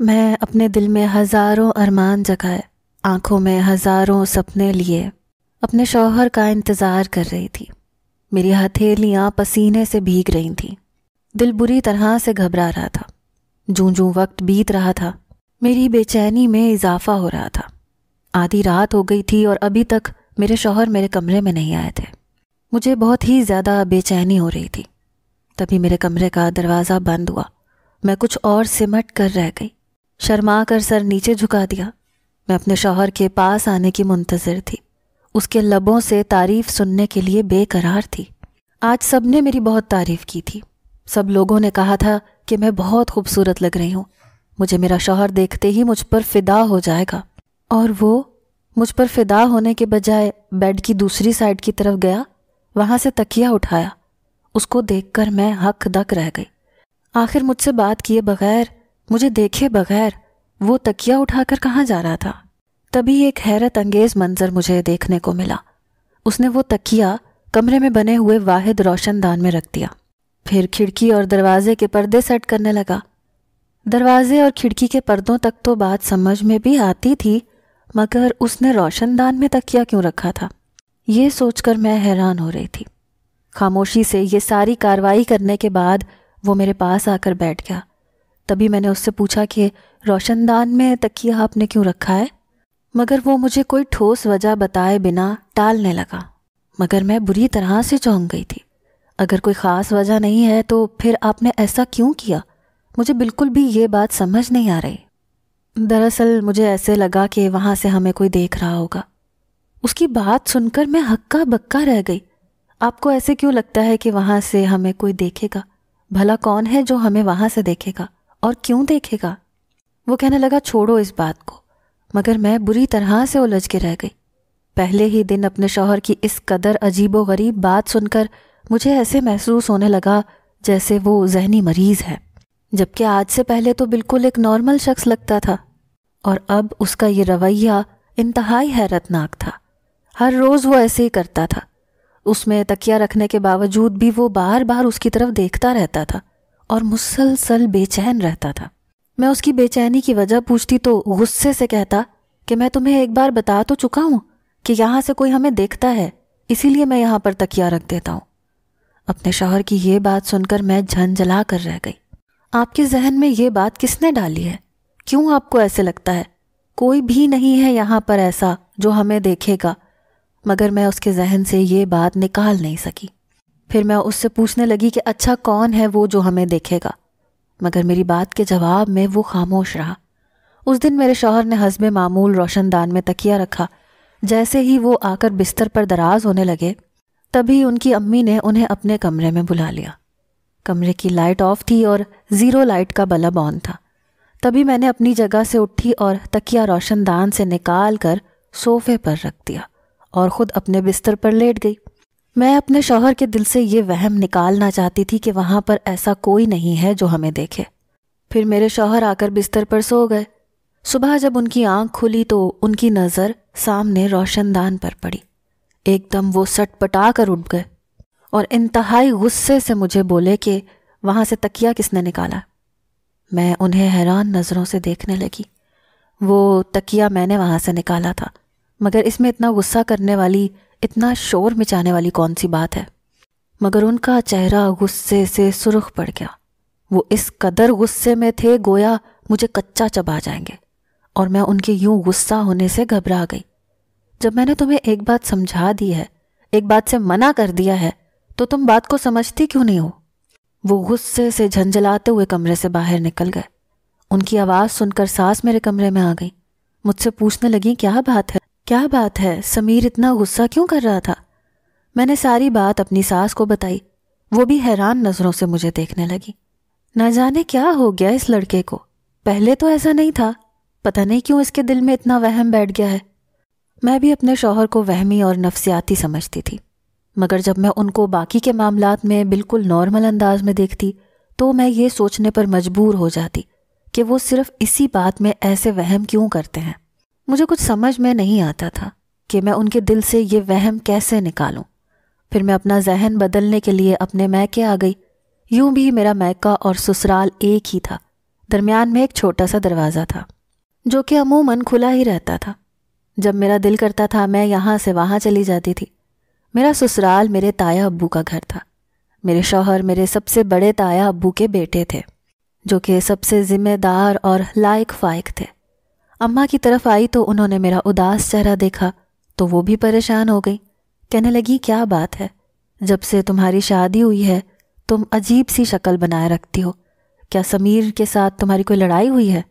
میں اپنے دل میں ہزاروں ارمان جگائے، آنکھوں میں ہزاروں سپنے لیے اپنے شوہر کا انتظار کر رہی تھی۔ میری ہتھیلیاں پسینے سے بھیگ رہی تھیں، دل بری طرح سے گھبرا رہا تھا۔ جوں جوں وقت بیت رہا تھا میری بے چینی میں اضافہ ہو رہا تھا۔ آدھی رات ہو گئی تھی اور ابھی تک میرے شوہر میرے کمرے میں نہیں آئے تھے۔ مجھے بہت ہی زیادہ بے چینی ہو رہی تھی۔ تبھی میرے کمرے کا دروازہ بند ہوا۔ میں کچھ اور سمٹ کر رہ گئی، شرما کر سر نیچے جھکا دیا۔ میں اپنے شوہر کے پاس آنے کی منتظر تھی، اس کے لبوں سے تعریف سننے کے لیے بے قرار تھی۔ آج سب نے میری بہت تعریف کی تھی، سب لوگوں نے کہا تھا کہ میں بہت خوبصورت لگ رہی ہوں۔ مجھے میرا شوہر دیکھتے ہی مجھ پر فدا ہو جائے گا، اور وہ مجھ پر فدا ہونے کے بجائے بیڈ کی دوسری سائڈ کی طرف گیا، وہاں سے تکیہ اٹھایا۔ اس کو دیکھ کر میں ہک دک رہ گئی۔ آخر مجھ سے بات کیے بغیر، مجھے دیکھے بغیر وہ تکیہ اٹھا کر کہاں جا رہا تھا؟ تبھی ایک حیرت انگیز منظر مجھے دیکھنے کو ملا۔ اس نے وہ تکیہ کمرے میں بنے ہوئے واحد روشن دان میں رکھ دیا، پھر کھڑکی اور دروازے کے پردے سیٹ کرنے لگا۔ دروازے اور کھڑکی کے پردوں تک تو بات سمجھ میں بھی آتی تھی، مگر اس نے روشن دان میں تکیہ کیوں رکھا تھا؟ یہ سوچ کر میں حیران ہو رہی تھی۔ خاموشی سے یہ ساری کارروائی کرنے کے بعد وہ میرے پاس آ کر بیٹھ گیا۔ تبھی میں نے اس سے پوچھا کہ روشن دان میں تکیہ آپ نے کیوں رکھا ہے؟ مگر وہ مجھے کوئی ٹھوس وجہ بتائے بنا ٹالنے لگا۔ مگر میں بری طرح سے چونک گئی تھی۔ اگر کوئی خاص وجہ نہیں ہے تو پھر آپ نے ایسا کیوں کیا؟ مجھے بالکل بھی یہ بات سمجھ نہیں آ رہی۔ دراصل مجھے ایسے لگا کہ وہاں سے ہمیں کوئی دیکھ رہا ہوگا۔ اس کی بات سن کر میں ہکا بکا رہ گئی۔ آپ کو ایسے کیوں لگتا ہے کہ وہاں سے ہمیں کوئی دیکھے گا؟ بھلا کون ہے جو ہمیں وہاں سے دیکھے گا، اور کیوں دیکھے گا؟ وہ کہنے لگا چھوڑو اس بات کو، مگر میں بری طرح سے الجھ کے رہ گئی۔ پہلے ہی دن اپنے شوہر کی اس قدر عجیب و غریب بات سن کر مجھے ایسے محسوس ہونے لگا جیسے وہ ذہنی مریض ہے، جبکہ آج سے پہلے تو بالکل ایک نارمل شخص لگتا تھا، اور اب اس کا یہ رویہ انتہائی حیرت ناک تھا۔ ہر روز وہ ایسے ہی کرتا تھا، اس میں تکیہ رکھنے کے باوجود بھی وہ بار بار اس کی طرف دیکھتا رہتا تھا اور مسلسل بے چین رہتا تھا۔ میں اس کی بے چینی کی وجہ پوچھتی تو غصے سے کہتا کہ میں تمہیں ایک بار بتا تو چکا ہوں کہ یہاں سے کوئی ہمیں دیکھتا ہے، اسی لیے میں یہاں پر تکیہ رکھ دیتا ہوں۔ اپنے شوہر کی یہ بات سن کر میں جھنجھلا کر رہ گئی۔ آپ کے ذہن میں یہ بات کس نے ڈالی ہے؟ کیوں آپ کو ایسے لگتا ہے؟ کوئی بھی نہیں ہے یہاں پر ایسا جو ہمیں دیکھے گا۔ مگر میں اس کے ذہن سے یہ بات نکال نہیں سکی۔ پھر میں اس سے پوچھنے لگی کہ اچھا کون ہے وہ جو ہمیں دیکھے گا؟ مگر میری بات کے جواب میں وہ خاموش رہا۔ اس دن میرے شوہر نے حسب معمول روشن دان میں تکیہ رکھا۔ جیسے ہی وہ آ کر بستر پر دراز ہونے لگے، تبھی ان کی امی نے انہیں اپنے کمرے میں بلا لیا۔ کمرے کی لائٹ آف تھی اور 0 لائٹ کا بلب آن تھا۔ تبھی میں نے اپنی جگہ سے اٹھی اور تکیہ روشن دان سے نکال کر صوفے پر رکھ دیا اور خود اپنے بستر پر لیٹ گئی۔ میں اپنے شوہر کے دل سے یہ وہم نکالنا چاہتی تھی کہ وہاں پر ایسا کوئی نہیں ہے جو ہمیں دیکھے۔ پھر میرے شوہر آ کر بستر پر سو گئے۔ صبح جب ان کی آنکھ کھلی تو ان کی نظر سامنے روشن دان پر پڑی۔ ایک دم وہ سٹ پٹا کر اٹھ گئے اور انتہائی غصے سے مجھے بولے کہ وہاں سے تکیہ کس نے نکالا؟ میں انہیں حیران نظروں سے دیکھنے لگی۔ وہ تکیہ میں نے وہاں سے نکالا تھا، مگر اس میں اتنا غصہ کرنے والی، اتنا شور مچانے والی کون سی بات ہے؟ مگر ان کا چہرہ غصے سے سرخ پڑ گیا۔ وہ اس قدر غصے میں تھے گویا مجھے کچا چبا جائیں گے، اور میں ان کے یوں غصہ ہونے سے گھبرا گئی۔ جب میں نے تمہیں ایک بات سمجھا دی ہے، ایک بات سے منع کر دیا ہے، تو تم بات کو سمجھتی کیوں نہیں ہو؟ وہ غصے سے جھنجھلاتے ہوئے کمرے سے باہر نکل گئے۔ ان کی آواز سن کر ساس میرے کمرے میں آ گئی۔ مجھ سے پوچھنے لگی کیا بات ہے سمیر اتنا غصہ کیوں کر رہا تھا؟ میں نے ساری بات اپنی ساس کو بتائی۔ وہ بھی حیران نظروں سے مجھے دیکھنے لگی۔ نہ جانے کیا ہو گیا اس لڑکے کو، پہلے تو ایسا نہیں تھا، پتہ نہیں کیوں اس کے دل میں اتنا وہم بیٹھ گیا ہے۔ میں بھی اپنے شوہر کو وہمی اور نفسیاتی سمجھتی تھی، مگر جب میں ان کو باقی کے معاملات میں بالکل نارمل انداز میں دیکھتی تو میں یہ سوچنے پر مجبور ہو جاتی کہ وہ صرف اسی بات میں ایسے وہم کیوں کرتے ہیں۔ مجھے کچھ سمجھ میں نہیں آتا تھا کہ میں ان کے دل سے یہ وہم کیسے نکالوں۔ پھر میں اپنا ذہن بدلنے کے لیے اپنے میکے آ گئی۔ یوں بھی میرا میکہ اور سسرال ایک ہی تھا۔ درمیان میں ایک چھوٹا سا دروازہ تھا جو کہ عموماً کھلا ہی رہتا تھا۔ جب میرا دل کرتا تھا میں یہاں سے وہاں چلی جاتی تھی۔ میرا سسرال میرے تایا ابو کا گھر تھا۔ میرے شوہر میرے سب سے بڑے تایا ابو کے بیٹے تھے جو کہ سب سے ذمہ دار اور لائق فائق تھے۔ اماں کی طرف آئی تو انہوں نے میرا اداس چہرہ دیکھا تو وہ بھی پریشان ہو گئی۔ کہنے لگی کیا بات ہے، جب سے تمہاری شادی ہوئی ہے تم عجیب سی شکل بنائے رکھتی ہو، کیا سمیر کے ساتھ تمہاری کوئی لڑائی ہوئی ہے؟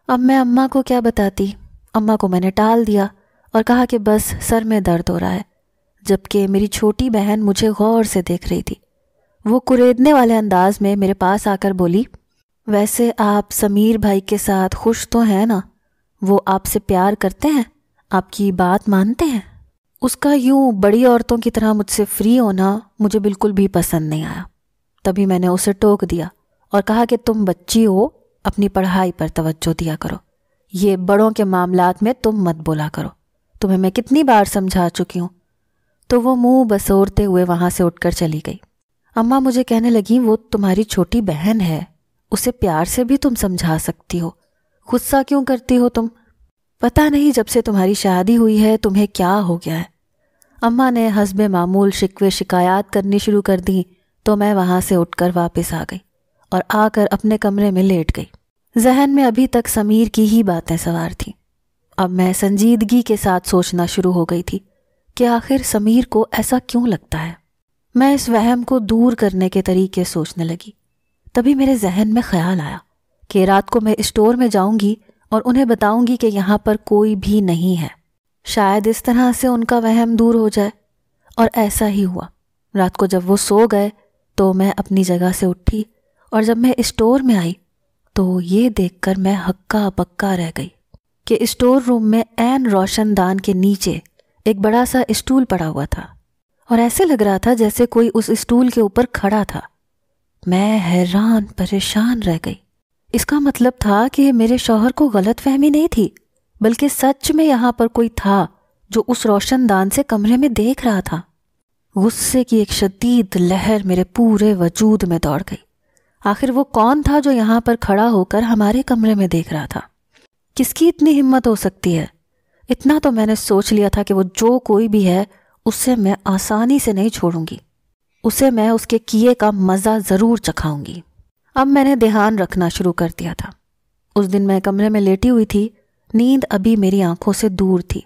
اب میں اماں کو کیا بتاتی؟ اماں کو میں نے ٹال دیا اور کہا کہ بس سر میں درد ہو رہا ہے، جبکہ میری چھوٹی بہن مجھے غور سے دیکھ رہی تھی۔ وہ کریدنے والے انداز میں میرے پاس آ کر بولی، ویسے آپ سمیر بھائی کے ساتھ خوش تو ہیں نا؟ وہ آپ سے پیار کرتے ہیں، آپ کی بات مانتے ہیں؟ اس کا یوں بڑی عورتوں کی طرح مجھ سے فری ہونا مجھے بالکل بھی پسند نہیں آیا۔ تبھی میں نے اسے ٹوک دیا اور کہا کہ تم بچی ہو، اپنی پڑھائی پر توجہ دیا کرو، یہ بڑوں کے معاملات میں تم مت بولا کرو، تمہیں میں کتنی بار سمجھا چکی ہوں۔ تو وہ منہ بسورتے ہوئے وہاں سے اٹھ کر چلی گئی۔ اماں مجھے کہنے لگی وہ تمہاری چھوٹی بہن ہے، اسے پیار سے بھی تم سمجھا سکتی ہو، غصہ کیوں کرتی ہو تم؟ پتہ نہیں جب سے تمہاری شادی ہوئی ہے تمہیں کیا ہو گیا ہے۔ اماں نے حسب معمول شکوے شکایات کرنی شروع کر دیں تو میں وہاں سے اٹھ کر واپس آ گئی اور آ کر اپنے کمرے میں لیٹ گئی۔ ذہن میں ابھی تک سمیر کی ہی باتیں سوار تھیں۔ اب میں سنجیدگی کے ساتھ سوچنا شروع ہو گئی تھی کہ آخر سمیر کو ایسا کیوں لگتا ہے۔ میں اس وہم کو دور کرنے کے طریقے سوچنے لگی۔ تبھی میرے ذہن میں خیال آیا کہ رات کو میں اسٹور میں جاؤں گی اور انہیں بتاؤں گی کہ یہاں پر کوئی بھی نہیں ہے، شاید اس طرح سے ان کا وہم دور ہو جائے۔ اور ایسا ہی ہوا۔ رات کو جب وہ سو گئے تو میں اپنی جگہ سے اٹھی اور جب میں اسٹور میں آئی تو یہ دیکھ کر میں ہکا بکا رہ گئی کہ اسٹور روم میں عین روشن دان کے نیچے ایک بڑا سا اسٹول پڑا ہوا تھا اور ایسے لگ رہا تھا جیسے کوئی اس اسٹول کے اوپر کھڑا تھا۔ میں حیران پریشان رہ گئی۔ اس کا مطلب تھا کہ میرے شوہر کو غلط فہمی نہیں تھی، بلکہ سچ میں یہاں پر کوئی تھا جو اس روشن دان سے کمرے میں دیکھ رہا تھا۔ غصے کی ایک شدید لہر میرے پورے وجود میں دوڑ گئی۔ آخر وہ کون تھا جو یہاں پر کھڑا ہو کر ہمارے کمرے میں دیکھ رہا تھا؟ کس کی اتنی ہمت ہو سکتی ہے؟ اتنا تو میں نے سوچ لیا تھا کہ وہ جو کوئی بھی ہے اسے میں آسانی سے نہیں چھوڑوں گی، اسے میں اس کے کیے کا مزہ ضرور چکھاؤں گی۔ اب میں نے دھیان رکھنا شروع کر دیا تھا۔ اس دن میں کمرے میں لیٹی ہوئی تھی، نیند ابھی میری آنکھوں سے دور تھی۔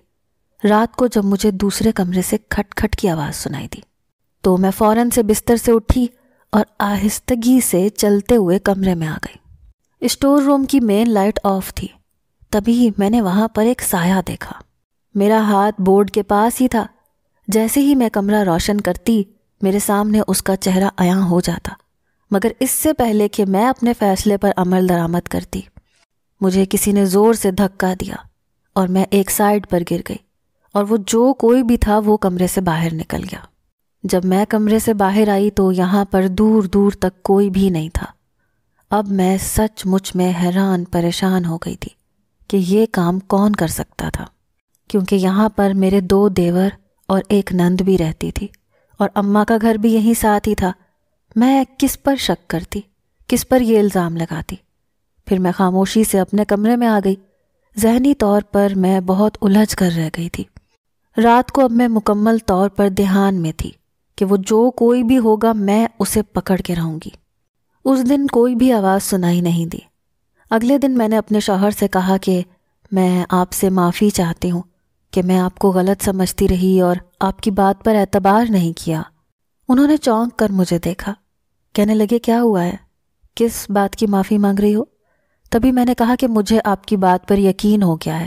رات کو جب مجھے دوسرے کمرے سے کھٹ کھٹ کی آواز سنائی دی تو میں فوراً سے بستر سے اٹھی اور آہستگی سے چلتے ہوئے کمرے میں آ گئی۔ اسٹور روم کی مین لائٹ آف تھی۔ تبھی میں نے وہاں پر ایک سایہ دیکھا۔ میرا ہاتھ بورڈ کے پاس ہی تھا۔ جیسے ہی میں کمرہ روشن کرتی میرے سامنے اس کا چہرہ عیاں ہو جاتا، مگر اس سے پہلے کہ میں اپنے فیصلے پر عمل درآمد کرتی مجھے کسی نے زور سے دھکا دیا اور میں ایک سائیڈ پر گر گئی، اور وہ جو کوئی بھی تھا وہ کمرے سے باہر نکل گیا۔ جب میں کمرے سے باہر آئی تو یہاں پر دور دور تک کوئی بھی نہیں تھا۔ اب میں سچ مچ میں حیران پریشان ہو گئی تھی کہ یہ کام کون کر سکتا تھا، کیونکہ یہاں پر میرے 2 دیور اور ایک نند بھی رہتی تھی اور اماں کا گھر بھی یہیں ساتھ ہی تھا۔ میں کس پر شک کرتی، کس پر یہ الزام لگاتی؟ پھر میں خاموشی سے اپنے کمرے میں آ گئی۔ ذہنی طور پر میں بہت الجھ کر رہ گئی تھی۔ رات کو اب میں مکمل طور پر دھیان میں تھی کہ وہ جو کوئی بھی ہوگا میں اسے پکڑ کے رہوں گی۔ اس دن کوئی بھی آواز سنائی نہیں دی۔ اگلے دن میں نے اپنے شوہر سے کہا کہ میں آپ سے معافی چاہتی ہوں کہ میں آپ کو غلط سمجھتی رہی اور آپ کی بات پر اعتبار نہیں کیا۔ انہوں نے چونک کر مجھے دیکھا، کہنے لگے کیا ہوا ہے، کس بات کی معافی مانگ رہی ہو؟ تبھی میں نے کہا کہ مجھے آپ کی بات پر یقین ہو گیا ہے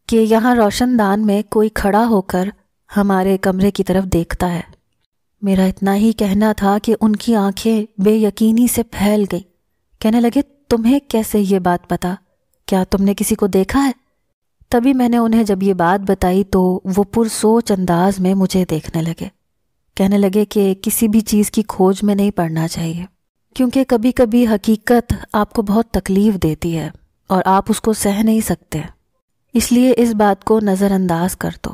کہ یہاں روشن دان میں کوئی کھڑا ہو کر ہمارے کمرے کی طرف دیکھتا ہے۔ میرا اتنا ہی کہنا تھا کہ ان کی آنکھیں بے یقینی سے پھیل گئی۔ کہنے لگے تمہیں کیسے یہ بات پتا؟ کیا تم نے کسی کو دیکھا ہے؟ تبھی میں نے انہیں جب یہ بات بتائی تو وہ پرسوچ انداز میں مجھے دیکھنے لگے۔ کہنے لگے کہ کسی بھی چیز کی کھوج میں نہیں پڑنا چاہیے، کیونکہ کبھی کبھی حقیقت آپ کو بہت تکلیف دیتی ہے اور آپ اس کو سہ نہیں سکتے، اس لیے اس بات کو نظر انداز کر دو۔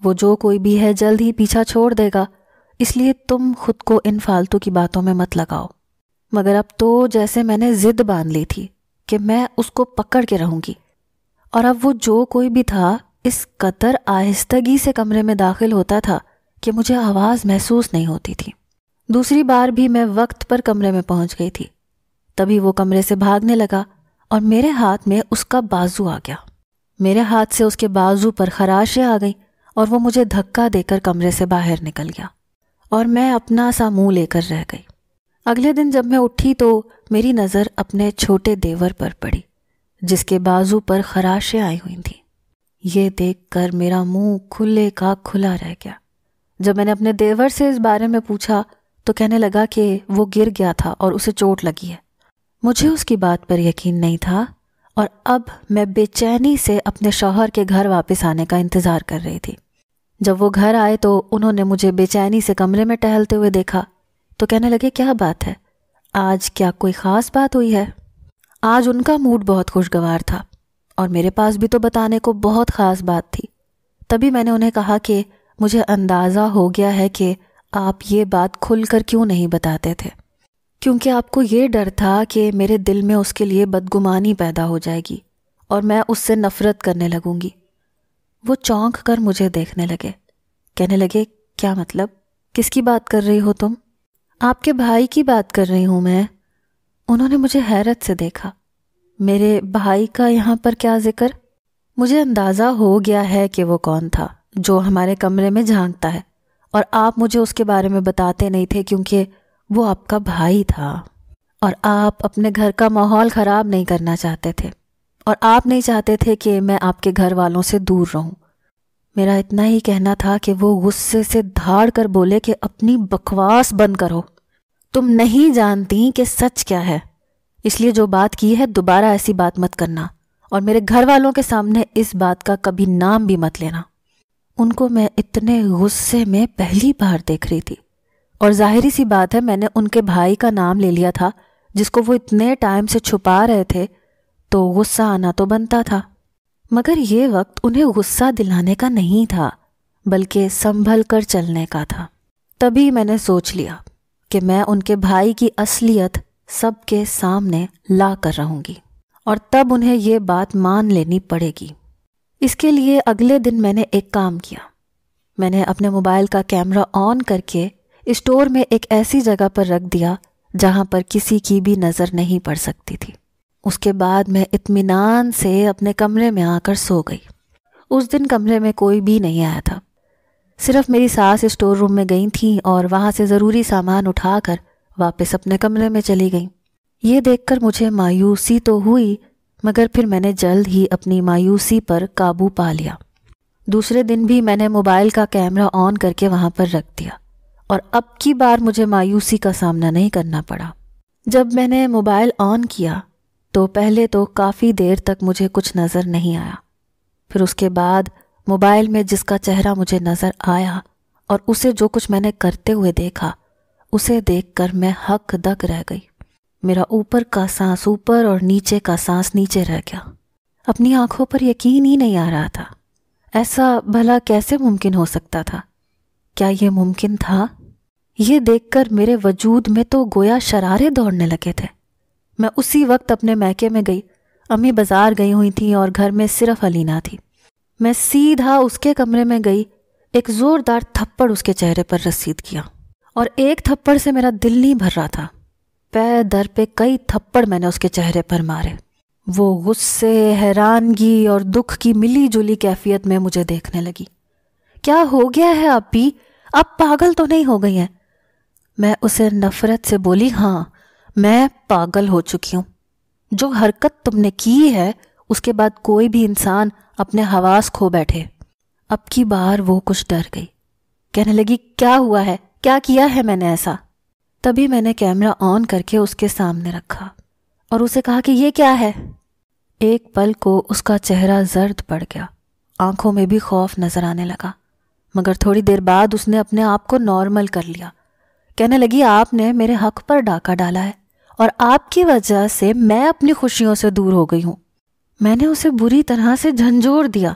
وہ جو کوئی بھی ہے جلد ہی پیچھا چھوڑ دے گا، اس لیے تم خود کو ان فالتو کی باتوں میں مت لگاؤ۔ مگر اب تو جیسے میں نے ضد باندھ لی تھی کہ میں اس کو پکڑ کے رہوں گی، اور اب وہ جو کوئی بھی تھا اس قدر آہستگی سے کمرے میں داخل ہوتا تھا کہ مجھے آواز محسوس نہیں ہوتی تھی۔ دوسری بار بھی میں وقت پر کمرے میں پہنچ گئی تھی، تبھی وہ کمرے سے بھاگنے لگا اور میرے ہاتھ میں اس کا بازو آ گیا۔ میرے ہاتھ سے اس کے بازو پر خراشیں آ گئیں اور وہ مجھے دھکا دے کر کمرے سے باہر نکل گیا اور میں اپنا سا منہ لے کر رہ گئی۔ اگلے دن جب میں اٹھی تو میری نظر اپنے چھوٹے دیور پر پڑی جس کے بازو پر خراشیں آئی ہوئی تھیں۔ یہ دیکھ کر میرا منہ کھلے کا کھلا رہ گیا۔ جب میں نے اپنے دیور سے اس بارے میں پوچھا تو کہنے لگا کہ وہ گر گیا تھا اور اسے چوٹ لگی ہے۔ مجھے اس کی بات پر یقین نہیں تھا اور اب میں بے چینی سے اپنے شوہر کے گھر واپس آنے کا انتظار کر رہی تھی۔ جب وہ گھر آئے تو انہوں نے مجھے بے چینی سے کمرے میں ٹہلتے ہوئے دیکھا تو کہنے لگے، کیا بات ہے، آج کیا کوئی خاص بات ہوئی ہے؟ آج ان کا موڈ بہت خوشگوار تھا اور میرے پاس بھی تو بتانے کو بہت خاص بات تھی۔ تبھی میں نے انہیں کہا کہ مجھے اندازہ ہو گیا ہے کہ آپ یہ بات کھل کر کیوں نہیں بتاتے تھے، کیونکہ آپ کو یہ ڈر تھا کہ میرے دل میں اس کے لیے بدگمانی پیدا ہو جائے گی اور میں اس سے نفرت کرنے لگوں گی۔ وہ چونک کر مجھے دیکھنے لگے، کہنے لگے، کیا مطلب، کس کی بات کر رہی ہو تم؟ آپ کے بھائی کی بات کر رہی ہوں میں۔ انہوں نے مجھے حیرت سے دیکھا۔ میرے بھائی کا یہاں پر کیا ذکر؟ مجھے اندازہ ہو گیا ہے کہ وہ کون تھا جو ہمارے کمرے میں جھانکتا ہے، اور آپ مجھے اس کے بارے میں بتاتے نہیں تھے کیونکہ وہ آپ کا بھائی تھا اور آپ اپنے گھر کا ماحول خراب نہیں کرنا چاہتے تھے، اور آپ نہیں چاہتے تھے کہ میں آپ کے گھر والوں سے دور رہوں۔ میرا اتنا ہی کہنا تھا کہ وہ غصے سے دھاڑ کر بولے کہ اپنی بکواس بند کرو، تم نہیں جانتی کہ سچ کیا ہے، اس لیے جو بات کی ہے دوبارہ ایسی بات مت کرنا، اور میرے گھر والوں کے سامنے اس بات کا کبھی نام بھی مت لینا۔ ان کو میں اتنے غصے میں پہلی بار دیکھ رہی تھی، اور ظاہری سی بات ہے میں نے ان کے بھائی کا نام لے لیا تھا جس کو وہ اتنے ٹائم سے چھپا رہے تھے، تو غصہ آنا تو بنتا تھا۔ مگر یہ وقت انہیں غصہ دلانے کا نہیں تھا بلکہ سنبھل کر چلنے کا تھا۔ تبھی میں نے سوچ لیا کہ میں ان کے بھائی کی اصلیت سب کے سامنے لا کر رہوں گی، اور تب انہیں یہ بات مان لینی پڑے گی۔ اس کے لیے اگلے دن میں نے ایک کام کیا۔ میں نے اپنے موبائل کا کیمرہ آن کر کے اسٹور میں ایک ایسی جگہ پر رکھ دیا جہاں پر کسی کی بھی نظر نہیں پڑ سکتی تھی۔ اس کے بعد میں اطمینان سے اپنے کمرے میں آ کر سو گئی۔ اس دن کمرے میں کوئی بھی نہیں آیا تھا، صرف میری ساس اسٹور روم میں گئی تھیں اور وہاں سے ضروری سامان اٹھا کر واپس اپنے کمرے میں چلی گئیں۔ یہ دیکھ کر مجھے مایوسی تو ہوئی، مگر پھر میں نے جلد ہی اپنی مایوسی پر قابو پا لیا۔ دوسرے دن بھی میں نے موبائل کا کیمرہ آن کر کے وہاں پر رکھ دیا، اور اب کی بار مجھے مایوسی کا سامنا نہیں کرنا پڑا۔ جب میں نے موبائل آن کیا تو پہلے تو کافی دیر تک مجھے کچھ نظر نہیں آیا، پھر اس کے بعد موبائل میں جس کا چہرہ مجھے نظر آیا اور اسے جو کچھ میں نے کرتے ہوئے دیکھا، اسے دیکھ کر میں ہک دک رہ گئی۔ میرا اوپر کا سانس اوپر اور نیچے کا سانس نیچے رہ گیا۔ اپنی آنکھوں پر یقین ہی نہیں آ رہا تھا۔ ایسا بھلا کیسے ممکن ہو سکتا تھا؟ کیا یہ ممکن تھا؟ یہ دیکھ کر میرے وجود میں تو گویا شرارے دوڑنے لگے تھے۔ میں اسی وقت اپنے میکے میں گئی۔ امی بازار گئی ہوئی تھیں اور گھر میں صرف علینا تھی۔ میں سیدھا اس کے کمرے میں گئی، ایک زوردار تھپڑ اس کے چہرے پر رسید کیا، اور ایک تھپڑ سے میرا دل نہیں بھر رہا تھا۔ پے در پہ کئی تھپڑ میں نے اس کے چہرے پر مارے۔ وہ غصے، حیرانگی اور دکھ کی ملی جلی کیفیت میں مجھے دیکھنے لگی۔ کیا ہو گیا ہے اپی؟ اب پاگل تو نہیں ہو گئی ہیں؟ میں اسے نفرت سے بولی، ہاں میں پاگل ہو چکی ہوں۔ جو حرکت تم نے کی ہے اس کے بعد کوئی بھی انسان اپنے حواس کھو بیٹھے۔ اب کی بار وہ کچھ ڈر گئی، کہنے لگی، کیا ہوا ہے؟ کیا کیا ہے میں نے ایسا؟ تبھی میں نے کیمرہ آن کر کے اس کے سامنے رکھا اور اسے کہا کہ یہ کیا ہے؟ ایک پل کو اس کا چہرہ زرد پڑ گیا، آنکھوں میں بھی خوف نظر آنے لگا، مگر تھوڑی دیر بعد اس نے اپنے آپ کو نارمل کر لیا۔ کہنے لگی، آپ نے میرے حق پر ڈاکہ ڈالا ہے اور آپ کی وجہ سے میں اپنی خوشیوں سے دور ہو گئی ہوں۔ میں نے اسے بری طرح سے جھنجھوڑ دیا۔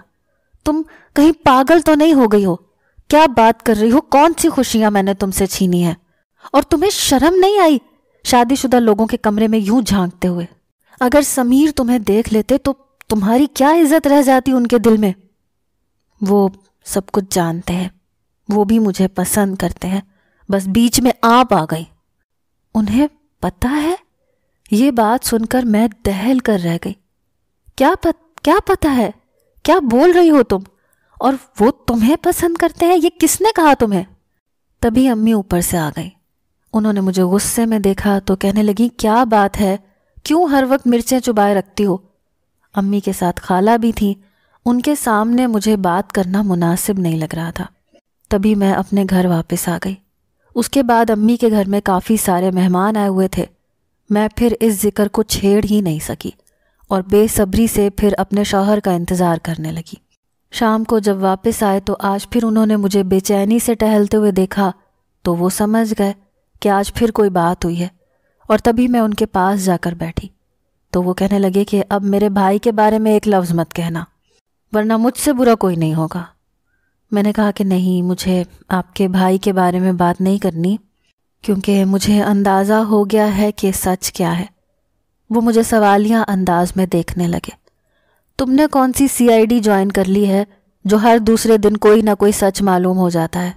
تم کہیں پاگل تو نہیں ہو گئی ہو؟ کیا بات کر رہی ہو؟ کون سی خوشیاں میں نے تم سے چھینی ہیں؟ اور تمہیں شرم نہیں آئی شادی شدہ لوگوں کے کمرے میں یوں جھانکتے ہوئے؟ اگر سمیر تمہیں دیکھ لیتے تو تمہاری کیا عزت رہ جاتی ان کے دل میں؟ وہ سب کچھ جانتے ہیں، وہ بھی مجھے پسند کرتے ہیں، بس بیچ میں آپ آ گئی۔ انہیں پتہ ہے؟ یہ بات سن کر میں دہل کر رہ گئی۔ کیا پتہ ہے؟ کیا بول رہی ہو تم؟ اور وہ تمہیں پسند کرتے ہیں، یہ کس نے کہا تمہیں؟ تبھی امی اوپر سے آ گئی۔ انہوں نے مجھے غصے میں دیکھا تو کہنے لگی، کیا بات ہے، کیوں ہر وقت مرچیں چبائے رکھتی ہو؟ امی کے ساتھ خالہ بھی تھی، ان کے سامنے مجھے بات کرنا مناسب نہیں لگ رہا تھا۔ تبھی میں اپنے گھر واپس آ گئی۔ اس کے بعد امی کے گھر میں کافی سارے مہمان آئے ہوئے تھے۔ میں پھر اس ذکر کو چھیڑ ہی نہیں سکی اور بے صبری سے پھر اپنے شوہر کا انتظار کرنے لگی۔ شام کو جب واپس آئے تو آج پھر انہوں نے مجھے بے چینی سے ٹہلتے ہوئے دیکھا تو وہ سمجھ گئے کہ آج پھر کوئی بات ہوئی ہے، اور تبھی میں ان کے پاس جا کر بیٹھی تو وہ کہنے لگے کہ اب میرے بھائی کے بارے میں ایک لفظ مت کہنا، ورنہ مجھ سے برا کوئی نہیں ہوگا۔ میں نے کہا کہ نہیں، مجھے آپ کے بھائی کے بارے میں بات نہیں کرنی، کیونکہ مجھے اندازہ ہو گیا ہے کہ سچ کیا ہے۔ وہ مجھے سوالیہ انداز میں دیکھنے لگے۔ تم نے کون سی CID جوائن کر لی ہے جو ہر دوسرے دن کوئی نہ کوئی سچ معلوم ہو جاتا ہے؟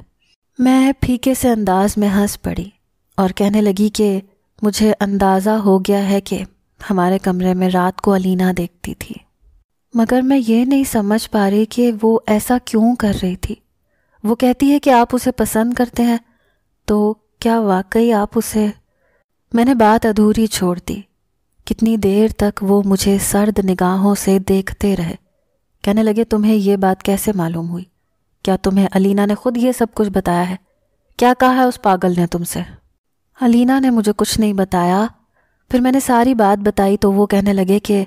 میں پھیکے سے انداز میں ہنس پڑی اور کہنے لگی کہ مجھے اندازہ ہو گیا ہے کہ ہمارے کمرے میں رات کو علینا دیکھتی تھی، مگر میں یہ نہیں سمجھ پا رہی کہ وہ ایسا کیوں کر رہی تھی۔ وہ کہتی ہے کہ آپ اسے پسند کرتے ہیں، تو کیا واقعی آپ اسے؟ میں نے بات ادھوری چھوڑ دی۔ کتنی دیر تک وہ مجھے سرد نگاہوں سے دیکھتے رہے۔ کہنے لگے، تمہیں یہ بات کیسے معلوم ہوئی؟ کیا تمہیں علینا نے خود یہ سب کچھ بتایا ہے؟ کیا کہا ہے اس پاگل نے تم سے؟ علینا نے مجھے کچھ نہیں بتایا۔ پھر میں نے ساری بات بتائی تو وہ کہنے لگے کہ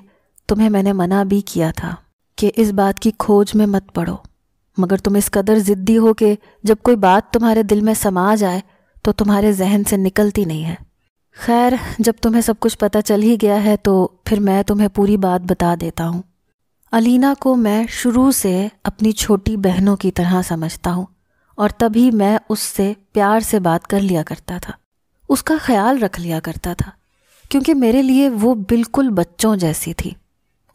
تمہیں میں نے منع بھی کیا تھا کہ اس بات کی کھوج میں مت پڑو، مگر تم اس قدر ضدی ہو کہ جب کوئی بات تمہارے دل میں سما جائے تو تمہارے ذہن سے نکلتی نہیں ہے۔ خیر، جب تمہیں سب کچھ پتہ چل ہی گیا ہے تو پھر میں تمہیں پوری بات بتا دیتا ہوں۔ علینا کو میں شروع سے اپنی چھوٹی بہنوں کی طرح سمجھتا ہوں، اور تبھی میں اس سے پیار سے بات کر لیا کرتا تھا، اس کا خیال رکھ لیا کرتا تھا، کیونکہ میرے لیے وہ بالکل بچوں جیسی تھی۔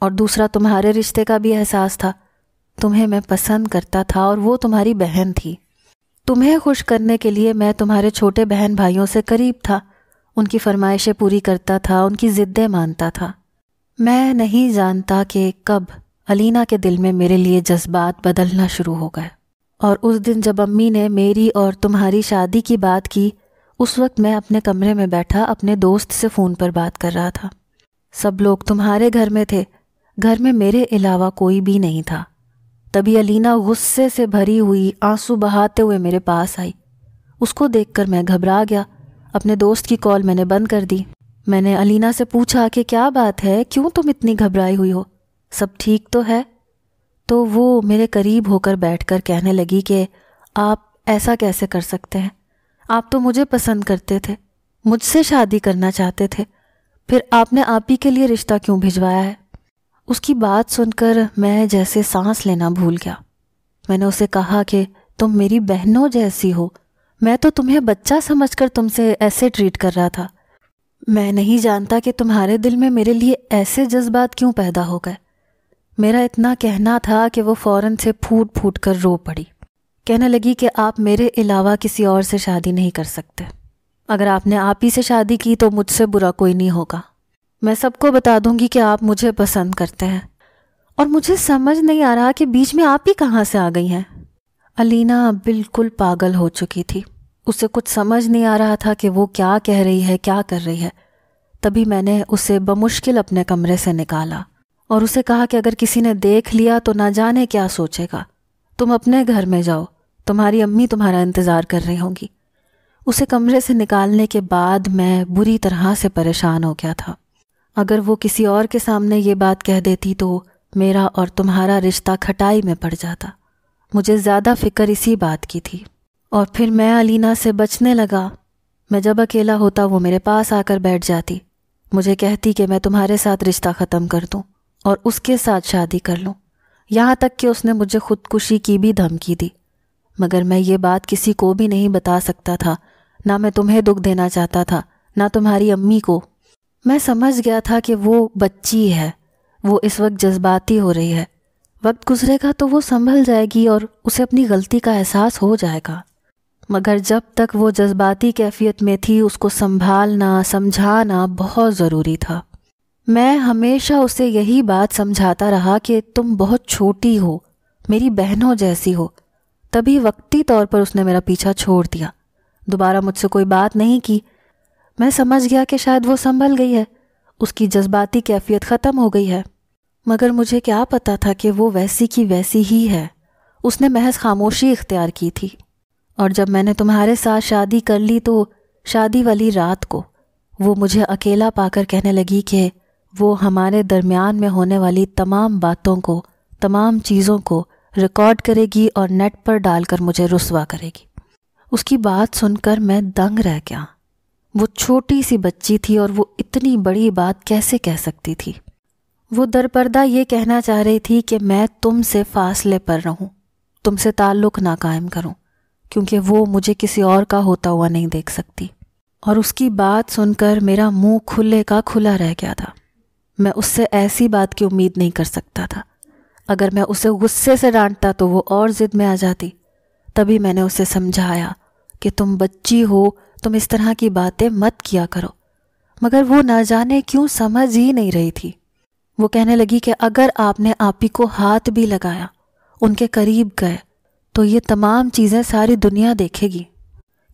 اور دوسرا، تمہارے رشتے کا بھی احساس تھا۔ تمہیں میں پسند کرتا تھا اور وہ تمہاری بہن تھی۔ تمہیں خوش کرنے کے لیے میں تمہارے چھوٹے بہن بھائیوں سے قریب تھا، ان کی فرمائشیں پوری کرتا تھا، ان کی ضدیں مانتا تھا۔ میں نہیں جانتا کہ کب علینا کے دل میں میرے لیے جذبات بدلنا شروع ہو گئے، اور اس دن جب امی نے میری اور تمہاری شادی کی بات کی، اس وقت میں اپنے کمرے میں بیٹھا اپنے دوست سے فون پر بات کر رہا تھا۔ سب لوگ تمہارے گھر میں تھے، گھر میں میرے علاوہ کوئی بھی نہیں تھا۔ تبھی علینا غصے سے بھری ہوئی آنسو بہاتے ہوئے میرے پاس آئی۔ اس کو دیکھ کر میں گھبرا گیا۔ اپنے دوست کی کال میں نے بند کر دی۔ میں نے علینا سے پوچھا کہ کیا بات ہے، کیوں تم اتنی گھبرائی ہوئی ہو، سب ٹھیک تو ہے؟ تو وہ میرے قریب ہو کر بیٹھ کر کہنے لگی کہ آپ ایسا کیسے کر سکتے ہیں؟ آپ تو مجھے پسند کرتے تھے، مجھ سے شادی کرنا چاہتے تھے، پھر آپ نے آپ ہی کے لیے رشتہ کیوں بھجوایا ہے؟ اس کی بات سن کر میں جیسے سانس لینا بھول گیا۔ میں نے اسے کہا کہ تم میری بہنوں جیسی ہو، میں تو تمہیں بچہ سمجھ کر تم سے ایسے ٹریٹ کر رہا تھا۔ میں نہیں جانتا کہ تمہارے دل میں میرے لیے ایسے جذبات کیوں پیدا ہو گئے۔ میرا اتنا کہنا تھا کہ وہ فوراً سے پھوٹ پھوٹ کر رو پڑی۔ کہنے لگی کہ آپ میرے علاوہ کسی اور سے شادی نہیں کر سکتے۔ اگر آپ نے آپ ہی سے شادی کی تو مجھ سے برا کوئی نہیں ہوگا۔ میں سب کو بتا دوں گی کہ آپ مجھے پسند کرتے ہیں، اور مجھے سمجھ نہیں آ رہا کہ بیچ میں آپ ہی کہاں سے آ گئی ہیں۔ علینا بالکل پاگل ہو چکی تھی، اسے کچھ سمجھ نہیں آ رہا تھا کہ وہ کیا کہہ رہی ہے، کیا کر رہی ہے۔ تبھی میں نے اسے بمشکل اپنے کمرے سے نکالا اور اسے کہا کہ اگر کسی نے دیکھ لیا تو نہ جانے کیا سوچے گا، تم اپنے گھر میں جاؤ، تمہاری امی تمہارا انتظار کر رہی ہوں گی۔ اسے کمرے سے نکالنے کے بعد میں بری طرح سے پریشان ہو گیا تھا۔ اگر وہ کسی اور کے سامنے یہ بات کہہ دیتی تو میرا اور تمہارا رشتہ کھٹائی میں پڑ جاتا۔ مجھے زیادہ فکر اسی بات کی تھی، اور پھر میں علینا سے بچنے لگا۔ میں جب اکیلا ہوتا وہ میرے پاس آ کر بیٹھ جاتی، مجھے کہتی کہ میں تمہارے ساتھ رشتہ ختم کر دوں اور اس کے ساتھ شادی کر لوں، یہاں تک کہ اس نے مجھے خودکشی کی بھی دھمکی دی۔ مگر میں یہ بات کسی کو بھی نہیں بتا سکتا تھا، نہ میں تمہیں دکھ دینا چاہتا تھا، نہ تمہاری امی کو۔ میں سمجھ گیا تھا کہ وہ بچی ہے، وہ اس وقت جذباتی ہو رہی ہے، وقت گزرے گا تو وہ سنبھل جائے گی اور اسے اپنی غلطی کا احساس ہو جائے گا، مگر جب تک وہ جذباتی کیفیت میں تھی اس کو سنبھالنا، سمجھانا بہت ضروری تھا۔ میں ہمیشہ اسے یہی بات سمجھاتا رہا کہ تم بہت چھوٹی ہو، میری بہنوں جیسی ہو۔ تبھی وقتی طور پر اس نے میرا پیچھا چھوڑ دیا، دوبارہ مجھ سے کوئی بات نہیں کی۔ میں سمجھ گیا کہ شاید وہ سنبھل گئی ہے، اس کی جذباتی کیفیت ختم ہو گئی ہے، مگر مجھے کیا پتا تھا کہ وہ ویسی کی ویسی ہی ہے۔ اس نے محض خاموشی اختیار کی تھی، اور جب میں نے تمہارے ساتھ شادی کر لی تو شادی والی رات کو وہ مجھے اکیلا پا کر کہنے لگی کہ وہ ہمارے درمیان میں ہونے والی تمام باتوں کو، تمام چیزوں کو ریکارڈ کرے گی اور نیٹ پر ڈال کر مجھے رسوا کرے گی۔ اس کی بات سن کر میں دنگ رہ گیا۔ وہ چھوٹی سی بچی تھی اور وہ اتنی بڑی بات کیسے کہہ سکتی تھی؟ وہ درپردہ یہ کہنا چاہ رہی تھی کہ میں تم سے فاصلے پر رہوں، تم سے تعلق نہ قائم کروں، کیونکہ وہ مجھے کسی اور کا ہوتا ہوا نہیں دیکھ سکتی۔ اور اس کی بات سن کر میرا منہ کھلے کا کھلا رہ گیا تھا۔ میں اس سے ایسی بات کی امید نہیں کر سکتا تھا۔ اگر میں اسے غصے سے ڈانٹتا تو وہ اور ضد میں آ جاتی۔ تبھی میں نے اسے سمجھایا کہ تم بچی ہو، تم اس طرح کی باتیں مت کیا کرو، مگر وہ نہ جانے کیوں سمجھ ہی نہیں رہی تھی۔ وہ کہنے لگی کہ اگر آپ نے آپی کو ہاتھ بھی لگایا، ان کے قریب گئے، تو یہ تمام چیزیں ساری دنیا دیکھے گی۔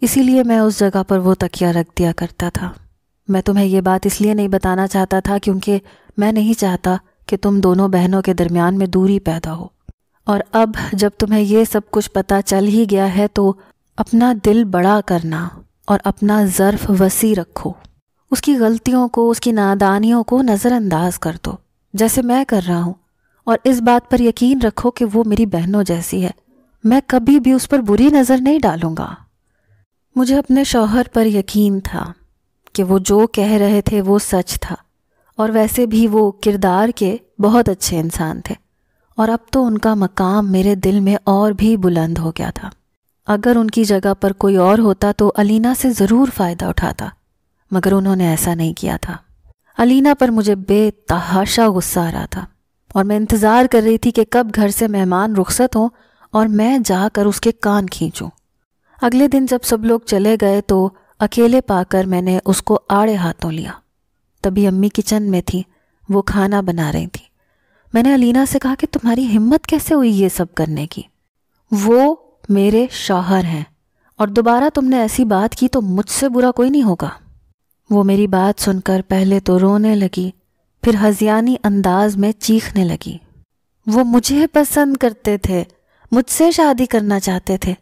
اسی لیے میں اس جگہ پر وہ تکیہ رکھ دیا کرتا تھا۔ میں تمہیں یہ بات اس لیے نہیں بتانا چاہتا تھا کیونکہ میں نہیں چاہتا کہ تم دونوں بہنوں کے درمیان میں دوری پیدا ہو، اور اب جب تمہیں یہ سب کچھ پتہ چل ہی گیا ہے تو اپنا دل بڑا کرنا اور اپنا ظرف وسیع رکھو۔ اس کی غلطیوں کو، اس کی نادانیوں کو نظر انداز کر دو جیسے میں کر رہا ہوں، اور اس بات پر یقین رکھو کہ وہ میری بہنوں جیسی ہے، میں کبھی بھی اس پر بری نظر نہیں ڈالوں گا۔ مجھے اپنے شوہر پر یقین تھا کہ وہ جو کہہ رہے تھے وہ سچ تھا، اور ویسے بھی وہ کردار کے بہت اچھے انسان تھے، اور اب تو ان کا مقام میرے دل میں اور بھی بلند ہو گیا تھا۔ اگر ان کی جگہ پر کوئی اور ہوتا تو علینا سے ضرور فائدہ اٹھاتا، مگر انہوں نے ایسا نہیں کیا تھا۔ علینا پر مجھے بے تحاشا غصہ آ رہا تھا، اور میں انتظار کر رہی تھی کہ کب گھر سے مہمان رخصت ہوں اور میں جا کر اس کے کان کھینچوں۔ اگلے دن جب سب لوگ چلے گئے تو اکیلے پا کر میں نے اس کو آڑے ہاتھوں لیا۔ تبھی امی کچن میں تھی، وہ کھانا بنا رہی تھی۔ میں نے علینا سے کہا کہ تمہاری ہمت کیسے ہوئی یہ سب کرنے کی؟ وہ میرے شوہر ہیں، اور دوبارہ تم نے ایسی بات کی تو مجھ سے برا کوئی نہیں ہوگا۔ وہ میری بات سن کر پہلے تو رونے لگی، پھر ہذیانی انداز میں چیخنے لگی۔ وہ مجھے پسند کرتے تھے، مجھ سے شادی کرنا چاہتے تھے،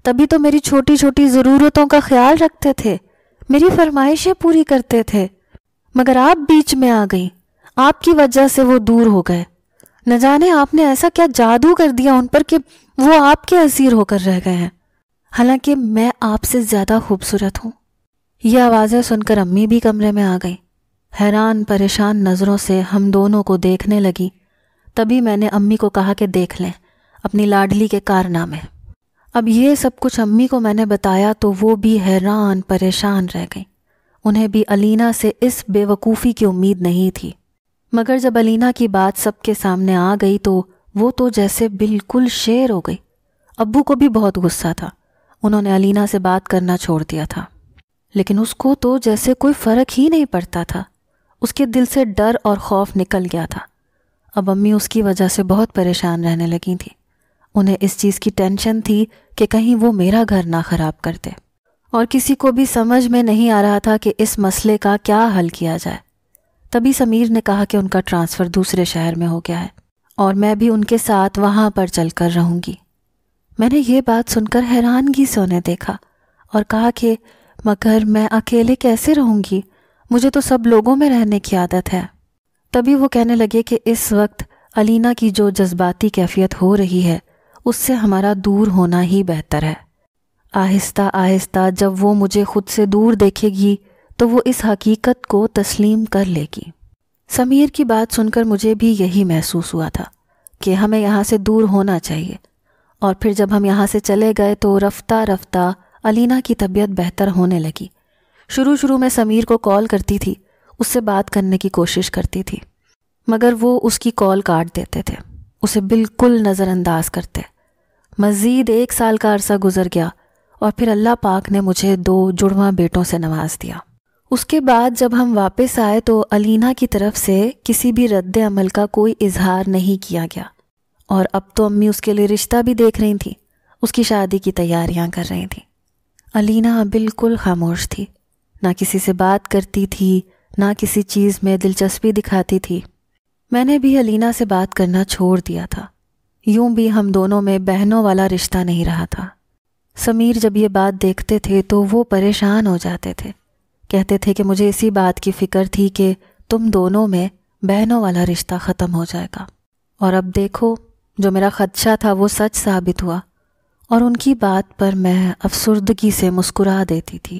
تبھی تو میری چھوٹی چھوٹی ضرورتوں کا خیال رکھتے تھے، میری فرمائشیں پوری کرتے تھے، مگر آپ بیچ میں آ گئی، آپ کی وجہ سے وہ دور ہو گئے۔ نہ جانے آپ نے ایسا کیا جادو کر دیا ان پر کہ وہ آپ کے اسیر ہو کر رہ گئے ہیں، حالانکہ میں آپ سے زیادہ خوبصورت ہوں۔ یہ آوازیں سن کر امی بھی کمرے میں آ گئی، حیران پریشان نظروں سے ہم دونوں کو دیکھنے لگی۔ تبھی میں نے امی کو کہا کہ دیکھ لیں اپنی لاڈلی کے کارنامے۔ اب یہ سب کچھ امی کو میں نے بتایا تو وہ بھی حیران پریشان رہ گئیں۔ انہیں بھی علینا سے اس بے وقوفی کی امید نہیں تھی، مگر جب علینا کی بات سب کے سامنے آ گئی تو وہ تو جیسے بالکل شیر ہو گئی۔ ابو کو بھی بہت غصہ تھا، انہوں نے علینا سے بات کرنا چھوڑ دیا تھا، لیکن اس کو تو جیسے کوئی فرق ہی نہیں پڑتا تھا۔ اس کے دل سے ڈر اور خوف نکل گیا تھا۔ اب امی اس کی وجہ سے بہت پریشان رہنے لگی تھیں۔ انہیں اس چیز کی ٹینشن تھی کہ کہیں وہ میرا گھر نہ خراب کر دے، اور کسی کو بھی سمجھ میں نہیں آ رہا تھا کہ اس مسئلے کا کیا حل کیا جائے۔ تبھی سمیر نے کہا کہ ان کا ٹرانسفر دوسرے شہر میں ہو گیا ہے، اور میں بھی ان کے ساتھ وہاں پر چل کر رہوں گی۔ میں نے یہ بات سن کر حیرانگی سے انہیں دیکھا اور کہا کہ مگر میں اکیلے کیسے رہوں گی؟ مجھے تو سب لوگوں میں رہنے کی عادت ہے۔ تبھی وہ کہنے لگے کہ اس وقت علینا کی جو جذباتی کیفیت ہو رہی ہے اس سے ہمارا دور ہونا ہی بہتر ہے۔ آہستہ آہستہ جب وہ مجھے خود سے دور دیکھے گی تو وہ اس حقیقت کو تسلیم کر لے گی۔ سمیر کی بات سن کر مجھے بھی یہی محسوس ہوا تھا کہ ہمیں یہاں سے دور ہونا چاہیے، اور پھر جب ہم یہاں سے چلے گئے تو رفتہ رفتہ علینا کی طبیعت بہتر ہونے لگی۔ شروع میں سمیر کو کال کرتی تھی، اس سے بات کرنے کی کوشش کرتی تھی، مگر وہ اس کی کال کاٹ دیتے تھے، اسے بالکل نظر انداز کرتے۔ مزید 1 سال کا عرصہ گزر گیا اور پھر اللہ پاک نے مجھے 2 جڑواں بیٹوں سے نواز دیا۔ اس کے بعد جب ہم واپس آئے تو علینا کی طرف سے کسی بھی رد عمل کا کوئی اظہار نہیں کیا گیا، اور اب تو امی اس کے لیے رشتہ بھی دیکھ رہی تھیں، اس کی شادی کی تیاریاں کر رہی تھیں۔ علینا بالکل خاموش تھی، نہ کسی سے بات کرتی تھی، نہ کسی چیز میں دلچسپی دکھاتی تھی۔ میں نے بھی علینا سے بات کرنا چھوڑ دیا تھا، یوں بھی ہم دونوں میں بہنوں والا رشتہ نہیں رہا تھا۔ سمیر جب یہ بات دیکھتے تھے تو وہ پریشان ہو جاتے تھے، کہتے تھے کہ مجھے اسی بات کی فکر تھی کہ تم دونوں میں بہنوں والا رشتہ ختم ہو جائے گا، اور اب دیکھو جو میرا خدشہ تھا وہ سچ ثابت ہوا، اور ان کی بات پر میں افسردگی سے مسکرا دیتی تھی۔